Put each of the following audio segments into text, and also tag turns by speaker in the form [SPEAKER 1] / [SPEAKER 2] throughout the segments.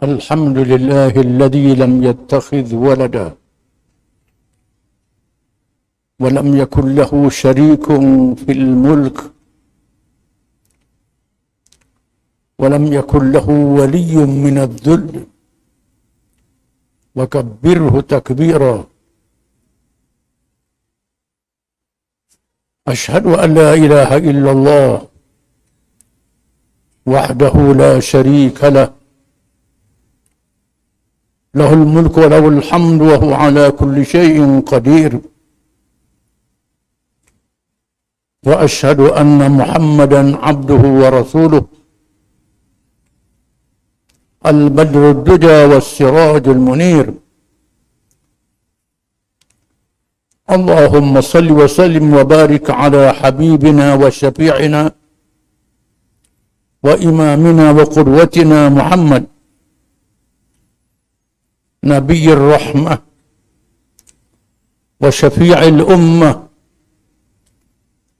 [SPEAKER 1] الحمد لله الذي لم يتخذ ولدا ولم يكن له شريك في الملك ولم يكن له ولي من الذل وكبره تكبيرا. أشهد أن لا إله إلا الله وحده لا شريك له له الملك وله الحمد وهو على كل شيء قدير. وأشهد أن محمدا عبده ورسوله البدر الدجى والسراج المنير. اللهم صل وسلم وبارك على حبيبنا وشفيعنا وإمامنا وقدوتنا محمد نبي الرحمة وشفيع الأمة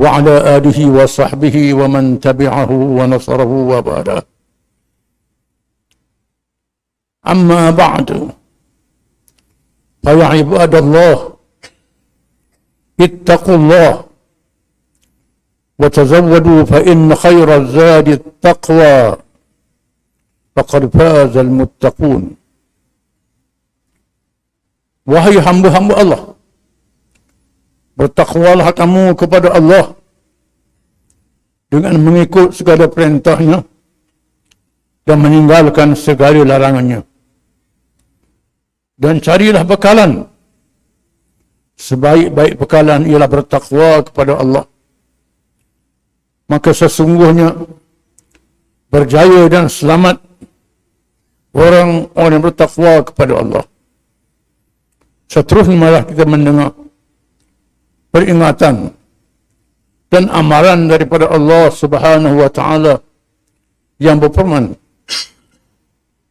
[SPEAKER 1] وعلى آله وصحبه ومن تبعه ونصره وبالاه. أما بعد، فيا عباد الله اتقوا الله وتزودوا فإن خير الزاد التقوى فقد فاز المتقون. Wahai hamba-hamba Allah, bertakwalah kamu kepada Allah dengan mengikut segala perintahnya dan meninggalkan segala larangannya. Dan carilah bekalan. Sebaik-baik bekalan ialah bertakwa kepada Allah. Maka sesungguhnya berjaya dan selamat orang-orang yang bertakwa kepada Allah. Seterusnya malah kita mendengar peringatan dan amaran daripada Allah Subhanahu wa taala yang berfirman,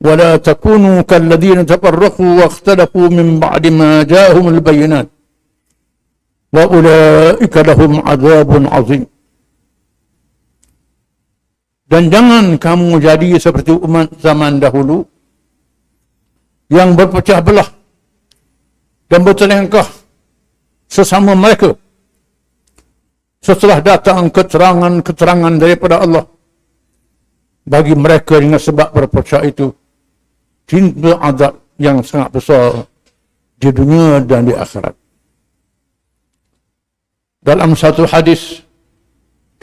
[SPEAKER 1] "Wala takunu kalladzina tafarraqu wa ikhtalafu min ba'di ma ja'ahumul bayyinat wa ulaika lahum 'adzabun 'adzim." Dan jangan kamu jadi seperti umat zaman dahulu yang berpecah belah dan bertelengkah sesama mereka setelah datang keterangan-keterangan daripada Allah. Bagi mereka dengan sebab berpecah itu timpa azab yang sangat besar di dunia dan di akhirat. Dalam satu hadis,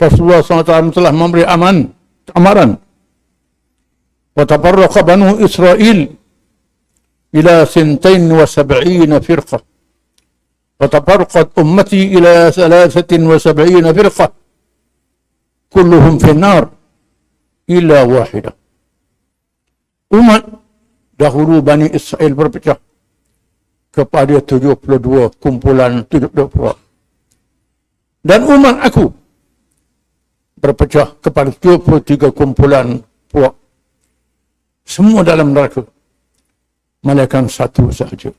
[SPEAKER 1] Rasulullah SAW telah memberi amaran, وَتَفَرَّقَ بَنُو إِسْرَائِيلِ إلى 72 فرقة وتفرقت أمتي إلى 73 فرقة كلهم في النار إلا واحدة. Umat dahulu Bani Israel berpecah kepada 72 kumpulan 72. Dan umat aku berpecah kepada 23 kumpulan puak. Semua dalam neraka, malaikat satu sahaja.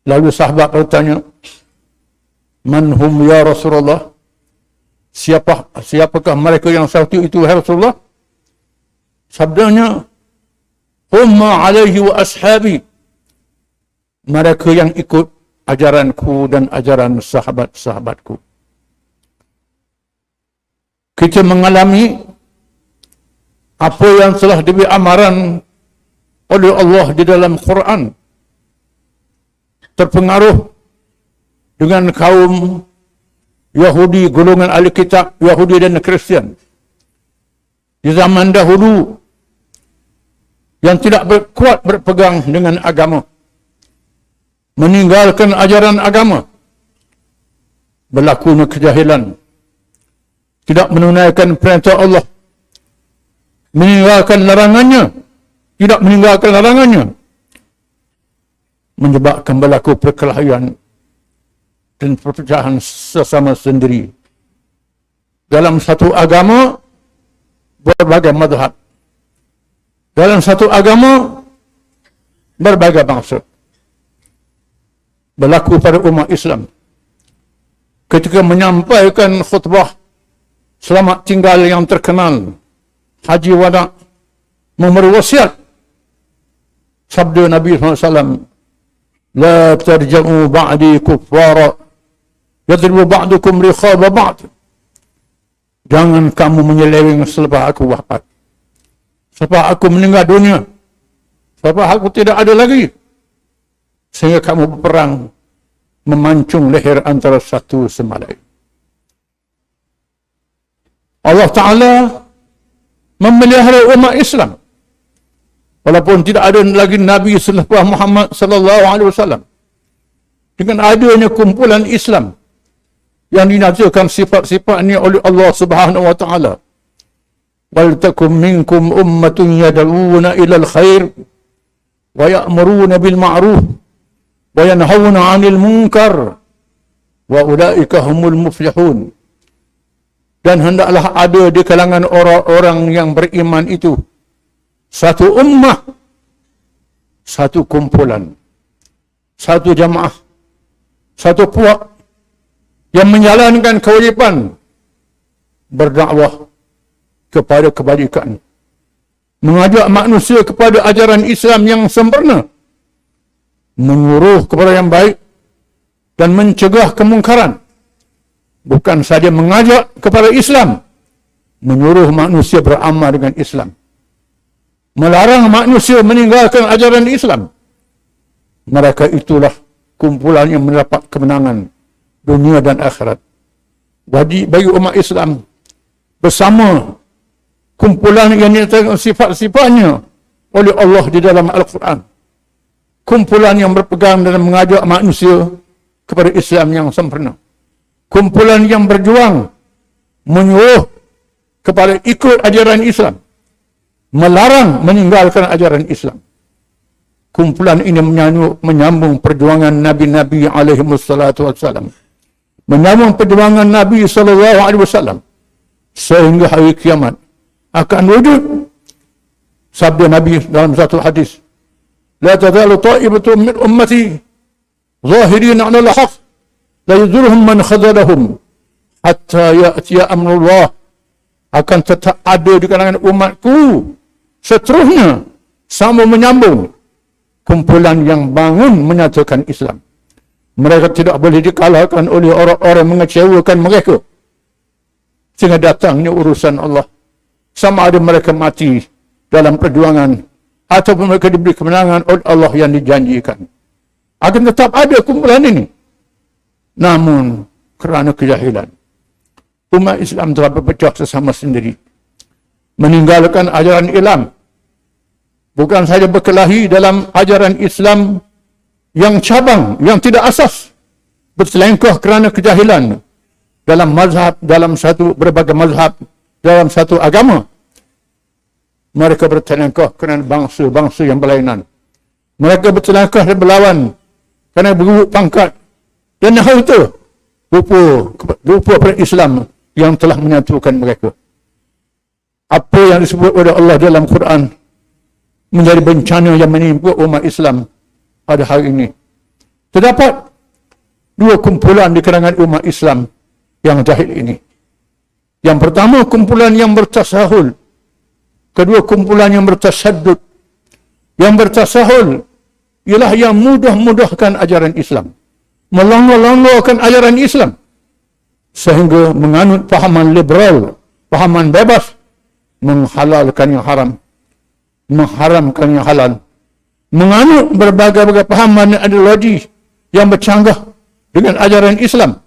[SPEAKER 1] Lalu sahabat bertanya, "Man hum ya Rasulullah?" Siapakah mereka yang satu itu, wahai Rasulullah? Sabdanya, "Hum ma alaihi wa ashabi." Mereka yang ikut ajaranku dan ajaran sahabat-sahabatku. Kita mengalami apa yang telah diberi amaran oleh Allah di dalam Quran, terpengaruh dengan kaum Yahudi, golongan ahli kitab Yahudi dan Kristian di zaman dahulu yang tidak kuat berpegang dengan agama, meninggalkan ajaran agama, berlakunya kejahilan, tidak menunaikan perintah Allah, meninggalkan larangannya, tidak meninggalkan larangannya, menyebabkan berlaku perkelahian dan perpecahan sesama sendiri. Dalam satu agama, berbagai mazhab. Dalam satu agama, berbagai bangsa. Berlaku pada umat Islam ketika menyampaikan khutbah selamat tinggal yang terkenal, Haji Wada, memberi wasiat sabda Nabi SAW, la tarja'u ba'di kuffara yadribu ba'dukum riqaba ba'd. Jangan kamu menyeleweng selepas aku wafat, selepas aku meninggal dunia, selepas aku tidak ada lagi, sehingga kamu berperang memancung leher antara satu sama lain. Allah Ta'ala memelihara umat Islam walaupun tidak ada lagi Nabi selepas Muhammad sallallahu alaihi wasallam. Dengan adanya kumpulan Islam yang dinazirkan sifat-sifatnya oleh Allah Subhanahu wa taala. Wal takum minkum ummatun yad'una ila al-khair wa ya'muruna bil ma'ruf wa yanhauna 'anil munkar wa ulaika humul muflihun. Dan hendaklah ada di kalangan orang-orang yang beriman itu satu ummah, satu kumpulan, satu jamaah, satu puak yang menjalankan kewajipan berdakwah kepada kebajikan, mengajak manusia kepada ajaran Islam yang sempurna, menyuruh kepada yang baik dan mencegah kemungkaran. Bukan saja mengajak kepada Islam, menyuruh manusia beramal dengan Islam, melarang manusia meninggalkan ajaran Islam. Mereka itulah kumpulan yang mendapat kemenangan dunia dan akhirat. Bagi umat Islam bersama kumpulan yang dinyatakan sifat-sifatnya oleh Allah di dalam Al-Quran, kumpulan yang berpegang dan mengajak manusia kepada Islam yang sempurna, kumpulan yang berjuang menyuruh kepada ikut ajaran Islam, melarang meninggalkan ajaran Islam. Kumpulan ini menyambung perjuangan Nabi-Nabi alaihi wassalatu wassalam, menyambung perjuangan Nabi sallallahu alaihi wasallam sehingga hari kiamat akan wujud. Sabda Nabi dalam satu hadis, la tazalu ta'ibatun min ummati zahirin 'ala al-haq la yadurruhum man khadalahum hatta ya'tiya amrullah. Akan tetap ada di kalangan umatku seterusnya sama menyambung kumpulan yang bangun menyatakan Islam. Mereka tidak boleh dikalahkan oleh orang-orang mengecewakan mereka sehingga datangnya urusan Allah, sama ada mereka mati dalam perjuangan ataupun mereka diberi kemenangan oleh Allah yang dijanjikan. Akan tetap ada kumpulan ini. Namun kerana kejahilan, umat Islam telah berpecah sesama sendiri, meninggalkan ajaran Islam. Bukan saja berkelahi dalam ajaran Islam yang cabang, yang tidak asas, berselengkah kerana kejahilan dalam mazhab, dalam berbagai mazhab, dalam satu agama. Mereka berselengkah kerana bangsa-bangsa yang berlainan. Mereka berselengkah dan berlawan kerana bergubuk pangkat dan harta, rupa pada Islam yang telah menyatukan mereka. Apa yang disebut oleh Allah dalam Quran menjadi bencana yang menimpa umat Islam pada hari ini. Terdapat dua kumpulan di kalangan umat Islam yang jahil ini. Yang pertama, kumpulan yang bertasahul. Kedua, kumpulan yang bertasaddud. Yang bertasahul ialah yang mudah-mudahkan ajaran Islam, melonggar-longgarkan ajaran Islam sehingga menganut fahaman liberal, fahaman bebas, menghalalkan yang haram, mengharamkan yang halal, menganut berbagai-bagai fahaman dan ideologi yang bercanggah dengan ajaran Islam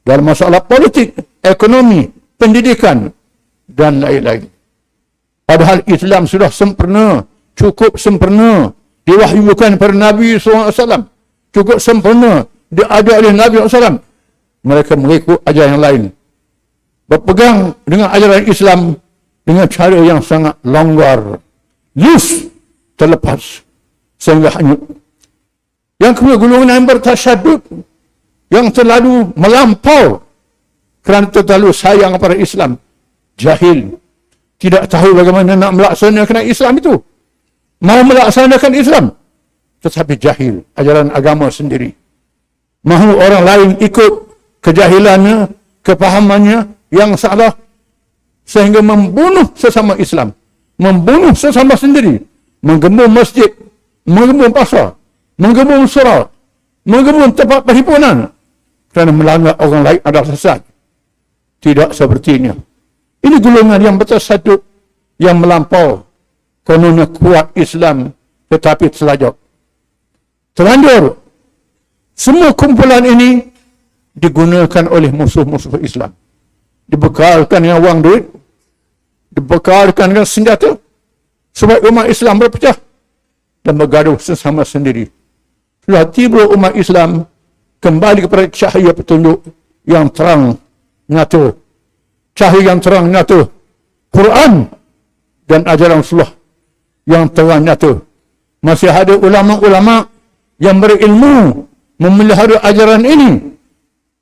[SPEAKER 1] dalam masalah politik, ekonomi, pendidikan dan lain-lain. Padahal Islam sudah sempurna, cukup sempurna, diwahyukan kepada Nabi SAW, cukup sempurna, diajar oleh Nabi SAW. Mereka mengikut ajaran yang lain, berpegang dengan ajaran Islam dengan cara yang sangat longgar, loose, terlepas, sehingga hanyut. Yang kedua, golongan yang bertasyadud, yang terlalu melampau kerana terlalu sayang kepada Islam, jahil, tidak tahu bagaimana nak melaksanakan Islam itu, mahu melaksanakan Islam tetapi jahil ajaran agama sendiri, mahu orang lain ikut kejahilannya, kepahamannya yang salah, sehingga membunuh sesama Islam, membunuh sesama sendiri, menggembur masjid, menggembung pasar, menggembung surat, menggembung tempat perhimpunan kerana melanggar orang lain adalah sesat. Tidak sepertinya. Ini golongan yang bersatu, yang melampau, kononnya kuat Islam tetapi terlajak. Terlanjur. Semua kumpulan ini digunakan oleh musuh-musuh Islam. Dibekalkan dengan wang duit, dibekalkan dengan senjata, supaya umat Islam berpecah dan bergaduh sesama sendiri. Setelah tiba umat Islam kembali kepada cahaya petunjuk yang terang nyata. Cahaya yang terang nyata. Quran dan ajaran Rasulullah yang terang nyata. Masih ada ulama-ulama yang berilmu memelihara ajaran ini.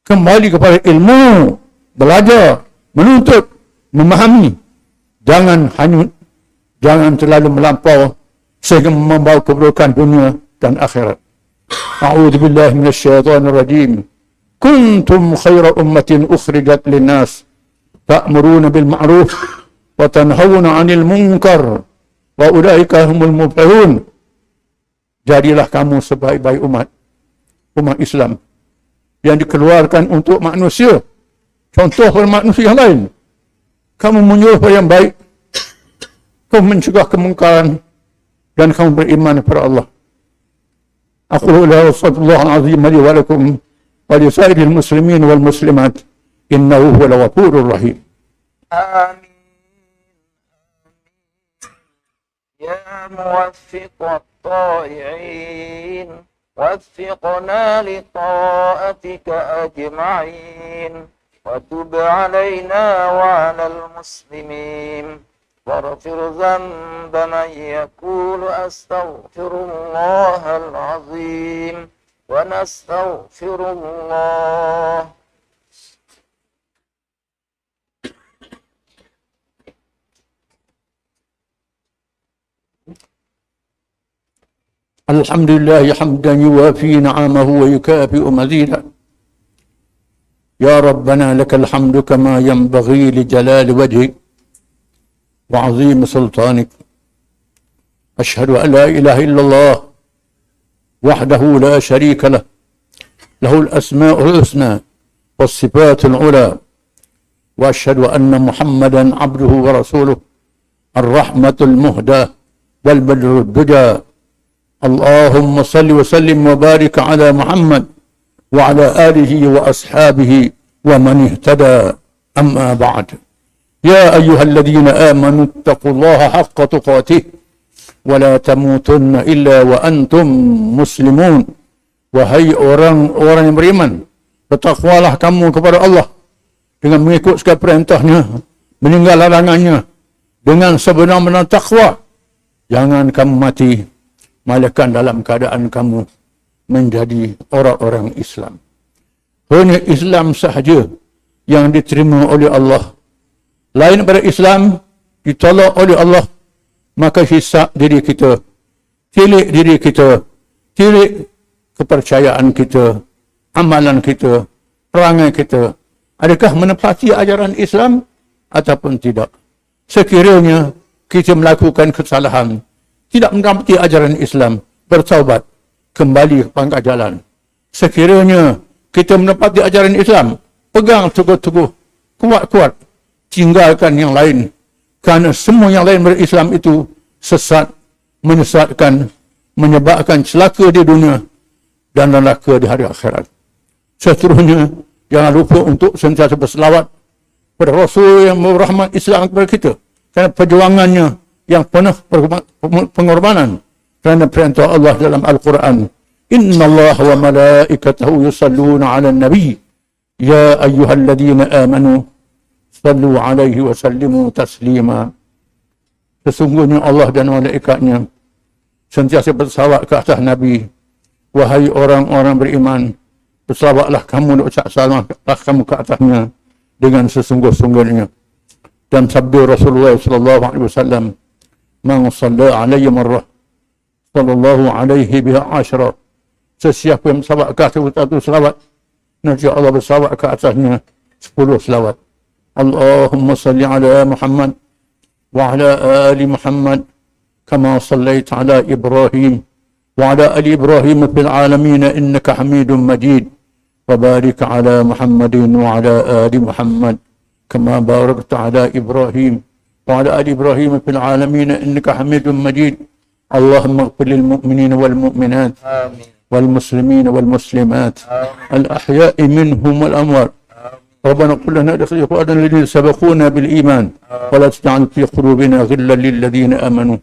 [SPEAKER 1] Kembali kepada ilmu, belajar, menuntut, memahami. Jangan hanyut, jangan terlalu melampau sehingga membawa keburukan dunia dan akhirat. A'udzu billahi minasyaitonir rajim. Kuntum khaira ummatin ukhrijat linnas ta'muruna bil ma'ruf wa tanhauna 'anil munkar wa ulaika humul muflihun. Jadilah kamu sebaik-baik umat Islam yang dikeluarkan untuk manusia, contoh pada manusia yang lain. Kamu menyuruh pada yang baik, kamu mencegah kemungkaran, dan kamu beriman kepada Allah. Aqulu la wasallallahu azim li wa lakum wa li sairil muslimin wal muslimat innahu huwal ghafurur rahim.
[SPEAKER 2] Amin. Ya muwaffiq at-ta'i'in وفقنا لطاعتك أجمعين وتب علينا وعلى المسلمين واغفر ذنب من يقول أستغفر الله العظيم ونستغفر الله.
[SPEAKER 1] الحمد لله حمدا يوافي نعمه ويكافئ مزيدا. يا ربنا لك الحمد كما ينبغي لجلال وجهك وعظيم سلطانك. أشهد أن لا إله إلا الله وحده لا شريك له، له الأسماء الحسنى والصفات العلى، وأشهد أن محمدا عبده ورسوله الرحمة المهدى والبدر الدجى. اللهم صل وسلم وبارك على محمد وعلى آله وأصحابه ومن اهتدى. أما بعد، يا أيها الذين آمنوا اتقوا الله حق تقاته ولا تموتن إلا وأنتم مسلمون. Wahai orang-orang yang beriman, bertakwalah kamu kepada Allah dengan mengikut segala perintahnya, meninggal larangannya dengan sebenar-benar takwa. Jangan kamu mati melainkan dalam keadaan kamu menjadi orang-orang Islam. Hanya Islam sahaja yang diterima oleh Allah. Lain daripada Islam ditolak oleh Allah, maka hisab diri kita, tilik diri kita, tilik kepercayaan kita, amalan kita, perangai kita. Adakah menepati ajaran Islam ataupun tidak? Sekiranya kita melakukan kesalahan, tidak mendapati ajaran Islam, bertaubat, kembali ke pangkat jalan. Sekiranya kita mendapati ajaran Islam, pegang teguh-teguh, kuat-kuat, tinggalkan yang lain. Kerana semua yang lain berislam itu sesat, menyesatkan, menyebabkan celaka di dunia dan neraka di hari akhirat. Seterusnya, jangan lupa untuk sentiasa berselawat pada Rasul yang merahmat Islam kepada kita. Kerana perjuangannya yang penuh pengorbanan kerana perintah Allah dalam Al-Quran. Inna Allah wa malaikatahu yusalluna ala nabi ya ayyuhalladzina amanu sallu alaihi wa sallimu taslima. Sesungguhnya Allah dan malaikatnya sentiasa bersalawat ke atas Nabi. Wahai orang-orang beriman, bersalawatlah kamu dan ucap salamlah kamu ke atasnya dengan sesungguh-sungguhnya. Dan sabda Rasulullah sallallahu alaihi wasallam, man shalla alayya marrah sallallahu alaihi biha asyara. Sesiapa yang bersalawat ke atas satu selawat, nanti Allah bersalawat ke atasnya 10 selawat. Allahumma salli ala Muhammad wa ala ali Muhammad kama sallaita ala Ibrahim وعلى آل إبراهيم في العالمين إنك حميد مجيد وبارك على محمد وعلى آل محمد كما باركت على إبراهيم وعلى آل إبراهيم في العالمين إنك حميد مجيد اللهم اغفر للمؤمنين والمؤمنات
[SPEAKER 2] آمين
[SPEAKER 1] والمسلمين والمسلمات الأحياء منهم والأموات ربنا قل لنا إخواننا الذين سبقونا بالإيمان ولا تجعل في قلوبنا غلا للذين آمنوا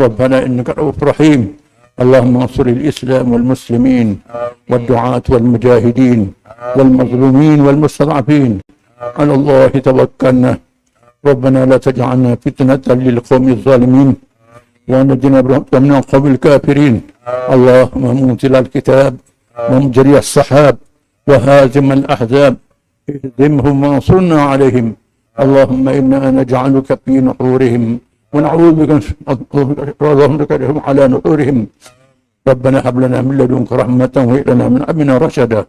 [SPEAKER 1] ربنا إنك رؤوف رحيم اللهم انصر الإسلام والمسلمين والدعاة والمجاهدين والمظلومين والمستضعفين على الله توكلنا ربنا لا تجعلنا فتنة للقوم الظالمين ونجنا برحمتك من القوم الكافرين اللهم منزل الكتاب ومجري السحاب وهازم الأحزاب اهزمهم وانصرنا عليهم اللهم إنا نجعلك في نحورهم ونعوذ بك على نحورهم ربنا هب لنا من لدنك رحمة وهب لنا من أمرنا رشدا